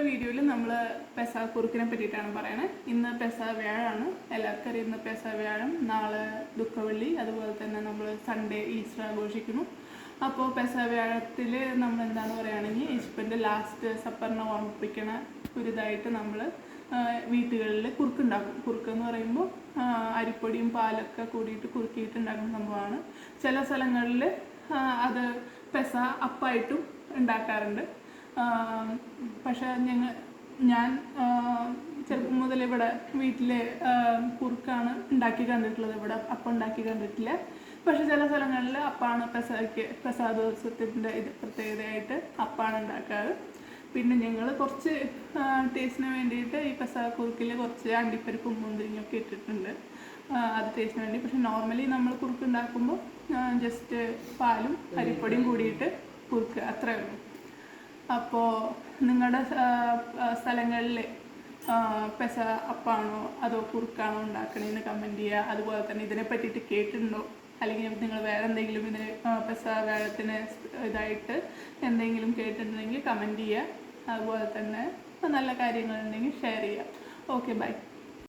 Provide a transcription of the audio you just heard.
ഇന്നത്തെ വീഡിയോയിൽ നമ്മൾ പെസഹ കുറുക്കിനെ പറ്റിയിട്ടാണ് പറയുന്നത്. ഇന്ന് പെസഹ വ്യാഴമാണ്. എല്ലാവർക്കും അറിയാം ഇന്ന് പെസഹ വ്യാഴം, നാളെ ദുഃഖവെള്ളി, അതുപോലെ തന്നെ നമ്മൾ സൺഡേ ഈസ്റ്റർ ആഘോഷിക്കുന്നു. അപ്പോൾ പെസഹ വ്യാഴത്തിൽ നമ്മൾ എന്താണ് പറയുകയാണെങ്കിൽ യേശുവിൻ്റെ ലാസ്റ്റ് സപ്പറിനെ ഓർമ്മിപ്പിക്കണ ഒരു ഇതായിട്ട് നമ്മൾ വീട്ടുകളിൽ കുറുക്കുണ്ടാക്കും. കുറുക്കെന്ന് പറയുമ്പോൾ അരിപ്പൊടിയും പാലൊക്കെ കൂടിയിട്ട് കുറുക്കിയിട്ടുണ്ടാക്കുന്ന സംഭവമാണ്. ചില സ്ഥലങ്ങളിൽ അത് പെസഹ അപ്പമായിട്ടും ഉണ്ടാക്കാറുണ്ട്. പക്ഷേ ഞാൻ ചെറുപ്പം മുതൽ ഇവിടെ വീട്ടിൽ കുറുക്കാണ് ഉണ്ടാക്കി കണ്ടിട്ടുള്ളത്. ഇവിടെ അപ്പം ഉണ്ടാക്കി കണ്ടിട്ടില്ല. പക്ഷെ ചില സ്ഥലങ്ങളിൽ അപ്പാണ് പെസഹ ദിവസത്തിൻ്റെ ഇത് പ്രത്യേകതയായിട്ട് അപ്പാണ് ഉണ്ടാക്കാറ്. പിന്നെ ഞങ്ങൾ കുറച്ച് ടേസ്റ്റിന് വേണ്ടിയിട്ട് ഈ പെസഹ കുറുക്കിൽ കുറച്ച് അണ്ടിപ്പരിപ്പും മുന്തിരിങ്ങയൊക്കെ ഇട്ടിട്ടുണ്ട്, അത് ടേസ്റ്റിന് വേണ്ടി. പക്ഷെ നോർമലി നമ്മൾ കുറുക്ക് ഉണ്ടാക്കുമ്പോൾ ജസ്റ്റ് പാലും അരിപ്പൊടിയും കൂടിയിട്ട് കുറുക്ക് അത്രയേ ഉള്ളൂ. അപ്പോൾ നിങ്ങളുടെ സ്ഥലങ്ങളിൽ പെസഹ അപ്പാണോ അതോ കുറുക്കാണോ ഉണ്ടാക്കണേന്ന് കമൻറ്റ് ചെയ്യുക. അതുപോലെ തന്നെ ഇതിനെ പറ്റിയിട്ട് കേട്ടിട്ടുണ്ടോ, അല്ലെങ്കിൽ നിങ്ങൾ വേറെ എന്തെങ്കിലും ഇതിന് പെസഹ വ്യാഴത്തിന് ഇതായിട്ട് എന്തെങ്കിലും കേട്ടിട്ടുണ്ടെങ്കിൽ കമൻറ്റ് ചെയ്യുക. അതുപോലെ തന്നെ നല്ല കാര്യങ്ങളുണ്ടെങ്കിൽ ഷെയർ ചെയ്യുക. Okay, by.